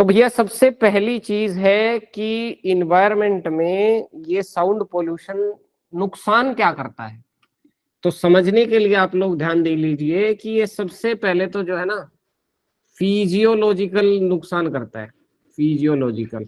तो भैया सबसे पहली चीज है कि इन्वायरमेंट में ये साउंड पोल्यूशन नुकसान क्या करता है। तो समझने के लिए आप लोग ध्यान दे लीजिए कि ये सबसे पहले तो जो है ना फिजियोलॉजिकल नुकसान करता है, फिजियोलॉजिकल।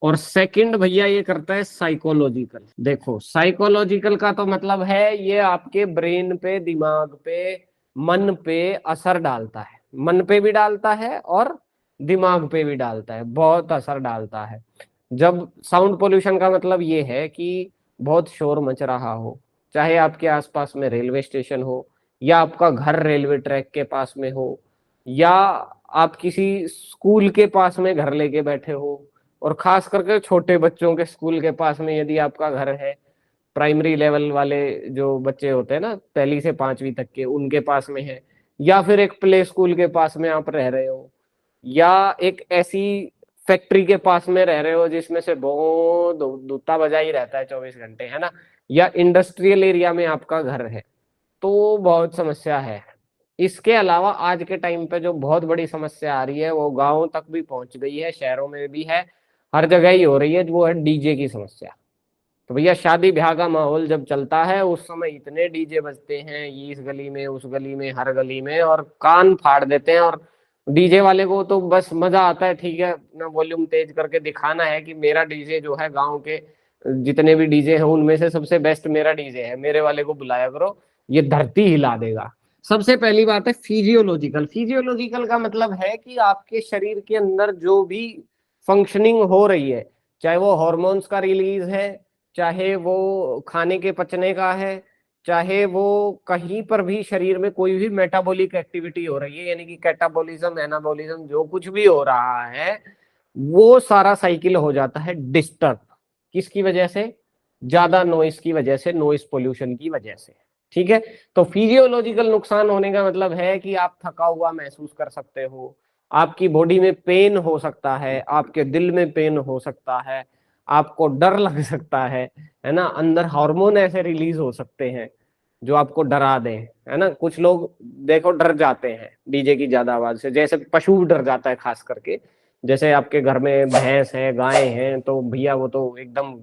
और सेकंड भैया ये करता है साइकोलॉजिकल। देखो साइकोलॉजिकल का तो मतलब है ये आपके ब्रेन पे, दिमाग पे, मन पे असर डालता है। मन पे भी डालता है और दिमाग पे भी डालता है, बहुत असर डालता है। जब साउंड पोल्यूशन का मतलब ये है कि बहुत शोर मच रहा हो, चाहे आपके आसपास में रेलवे स्टेशन हो, या आपका घर रेलवे ट्रैक के पास में हो, या आप किसी स्कूल के पास में घर लेके बैठे हो, और खास करके छोटे बच्चों के स्कूल के पास में यदि आपका घर है, प्राइमरी लेवल वाले जो बच्चे होते हैं ना, पहली से पांचवी तक के, उनके पास में है, या फिर एक प्ले स्कूल के पास में आप रह रहे हो, या एक ऐसी फैक्ट्री के पास में रह रहे हो जिसमें से बहुत दूता बजा ही रहता है 24 घंटे, है ना, या इंडस्ट्रियल एरिया में आपका घर है, तो बहुत समस्या है। इसके अलावा आज के टाइम पे जो बहुत बड़ी समस्या आ रही है वो गांवों तक भी पहुंच गई है, शहरों में भी है, हर जगह ही हो रही है, वो है डीजे की समस्या। तो भैया शादी ब्याह का माहौल जब चलता है उस समय इतने डीजे बजते हैं, ये इस गली में, उस गली में, हर गली में, और कान फाड़ देते हैं। और डीजे वाले को तो बस मजा आता है, ठीक है ना, वॉल्यूम तेज करके दिखाना है कि मेरा डीजे जो है, गांव के जितने भी डीजे हैं उनमें से सबसे बेस्ट मेरा डीजे है, मेरे वाले को बुलाया करो, ये धरती हिला देगा। सबसे पहली बात है फिजियोलॉजिकल। फिजियोलॉजिकल का मतलब है कि आपके शरीर के अंदर जो भी फंक्शनिंग हो रही है, चाहे वो हॉर्मोन्स का रिलीज है, चाहे वो खाने के पचने का है, चाहे वो कहीं पर भी शरीर में कोई भी मेटाबॉलिक एक्टिविटी हो रही है, यानी कि कैटाबॉलिज्म, एनाबॉलिज्म, जो कुछ भी हो रहा है, वो सारा साइकिल हो जाता है डिस्टर्ब। किसकी वजह से? ज्यादा नॉइस की वजह से, नॉइस पोल्यूशन की वजह से। ठीक है। तो फिजियोलॉजिकल नुकसान होने का मतलब है कि आप थका हुआ महसूस कर सकते हो, आपकी बॉडी में पेन हो सकता है, आपके दिल में पेन हो सकता है, आपको डर लग सकता है ना, अंदर हार्मोन ऐसे रिलीज हो सकते हैं जो आपको डरा दें, है ना। कुछ लोग देखो डर जाते हैं डीजे की ज्यादा आवाज से, जैसे पशु डर जाता है, खास करके जैसे आपके घर में भैंस है, गाय है, तो भैया वो तो एकदम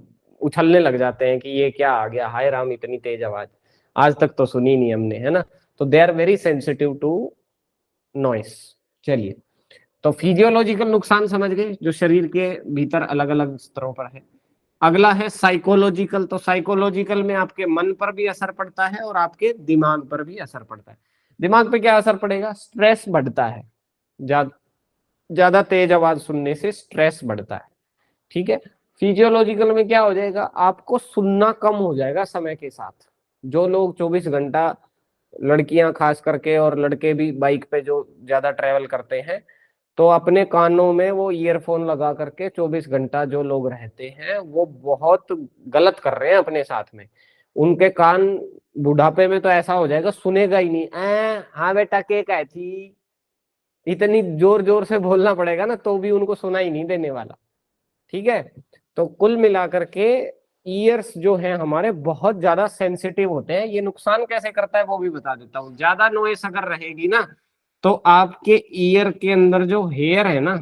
उछलने लग जाते हैं कि ये क्या आ गया, हाय राम इतनी तेज आवाज, आज तक तो सुनी नहीं हमने, है ना। तो they are very sensitive to noise. चलिए, तो फिजियोलॉजिकल नुकसान समझ गए जो शरीर के भीतर अलग अलग स्तरों पर है। अगला है साइकोलॉजिकल। तो साइकोलॉजिकल में आपके मन पर भी असर पड़ता है और आपके दिमाग पर भी असर पड़ता है। दिमाग पे क्या असर पड़ेगा? स्ट्रेस बढ़ता है, ज्यादा तेज आवाज सुनने से स्ट्रेस बढ़ता है। ठीक है। फिजियोलॉजिकल में क्या हो जाएगा? आपको सुनना कम हो जाएगा समय के साथ। जो लोग 24 घंटा, लड़कियां खास करके और लड़के भी बाइक पे जो ज्यादा ट्रेवल करते हैं, तो अपने कानों में वो ईयरफोन लगा करके 24 घंटा जो लोग रहते हैं वो बहुत गलत कर रहे हैं अपने साथ में। उनके कान बुढ़ापे में तो ऐसा हो जाएगा, सुनेगा ही नहीं। हाँ बेटा के कह थी, इतनी जोर जोर से बोलना पड़ेगा ना तो भी उनको सुना ही नहीं देने वाला। ठीक है। तो कुल मिलाकर के ईयर्स जो हैं हमारे बहुत ज्यादा सेंसिटिव होते हैं। ये नुकसान कैसे करता है वो भी बता देता हूँ। ज्यादा नॉइस अगर रहेगी ना तो आपके ईयर के अंदर जो हेयर है ना,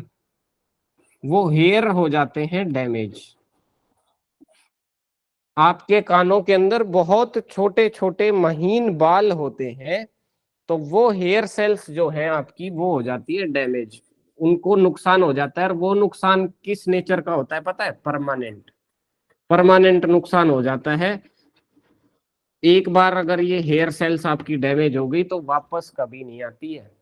वो हेयर हो जाते हैं डैमेज। आपके कानों के अंदर बहुत छोटे छोटे महीन बाल होते हैं, तो वो हेयर सेल्स जो हैं आपकी वो हो जाती है डैमेज, उनको नुकसान हो जाता है। और वो नुकसान किस नेचर का होता है पता है? परमानेंट। परमानेंट नुकसान हो जाता है। एक बार अगर ये हेयर सेल्स आपकी डैमेज हो गई तो वापस कभी नहीं आती है।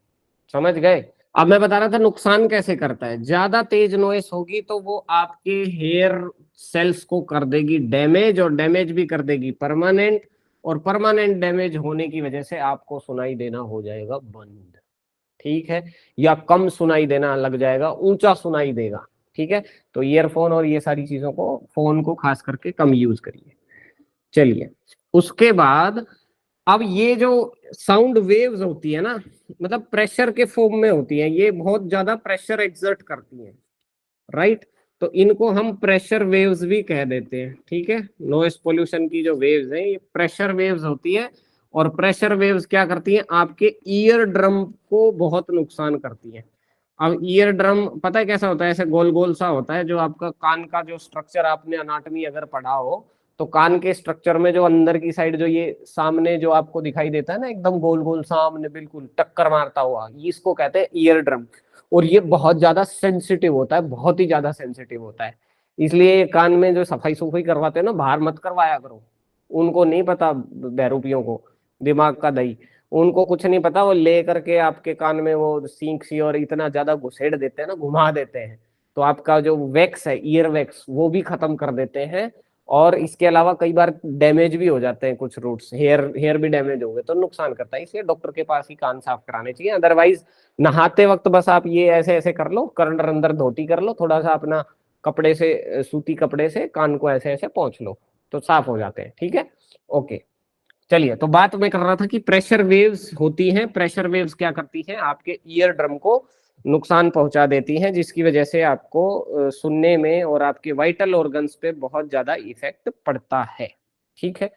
समझ गए? अब मैं बता रहा था नुकसान कैसे करता है। ज्यादा तेज नॉइस होगी तो वो आपके हेयर सेल्स को कर देगी डैमेज, और डैमेज भी कर देगी परमानेंट, और परमानेंट डैमेज होने की वजह से आपको सुनाई देना हो जाएगा बंद। ठीक है। या कम सुनाई देना लग जाएगा, ऊंचा सुनाई देगा। ठीक है। तो ईयरफोन और ये सारी चीजों को, फोन को खास करके कम यूज करिए। चलिए, उसके बाद अब ये जो साउंड वेव्स होती है ना, मतलब प्रेशर के फॉर्म में होती है, ये बहुत ज्यादा प्रेशर एक्सर्ट करती हैं, राइट। तो इनको हम प्रेशर वेव्स भी कह देते हैं। ठीक है। नॉइस पोल्यूशन की जो वेव्स हैं ये प्रेशर वेव्स होती है। और प्रेशर वेव्स क्या करती हैं? आपके ईयर ड्रम को बहुत नुकसान करती हैं। अब ईयर ड्रम पता है कैसा होता है, ऐसे गोल गोल सा होता है, जो आपका कान का जो स्ट्रक्चर आपने अनाटमी अगर पढ़ा हो, तो कान के स्ट्रक्चर में जो अंदर की साइड जो ये सामने जो आपको दिखाई देता है ना, एकदम गोल गोल सामने बिल्कुल टक्कर मारता हुआ, ये इसको कहते हैं ईयर ड्रम। और ये बहुत ज्यादा सेंसिटिव होता है, बहुत ही ज्यादा सेंसिटिव होता है। इसलिए ये कान में जो सफाई सुफाई करवाते हैं ना, बाहर मत करवाया करो। उनको नहीं पता, बहरूपियों को, दिमाग का दही, उनको कुछ नहीं पता। वो ले करके आपके कान में वो सींक सी और इतना ज्यादा घुसेड़ देते हैं ना, घुमा देते हैं, तो आपका जो वैक्स है, ईयर वैक्स, वो भी खत्म कर देते हैं। और इसके अलावा कई बार डैमेज भी हो जाते हैं कुछ रूट्स, हेयर हेयर भी डैमेज हो गए तो नुकसान करता है। इसलिए डॉक्टर के पास ही कान साफ कराने चाहिए। अदरवाइज नहाते वक्त बस आप ये ऐसे ऐसे कर लो, करंट अंदर धोती कर लो, थोड़ा सा अपना कपड़े से, सूती कपड़े से कान को ऐसे ऐसे पोंछ लो, तो साफ हो जाते हैं। ठीक है, ओके। चलिए, तो बात मैं कर रहा था कि प्रेशर वेव्स होती हैं। प्रेशर वेव्स क्या करती हैं, आपके ईयर ड्रम को नुकसान पहुंचा देती हैं, जिसकी वजह से आपको सुनने में और आपके वाइटल ऑर्गन्स पे बहुत ज्यादा इफेक्ट पड़ता है। ठीक है।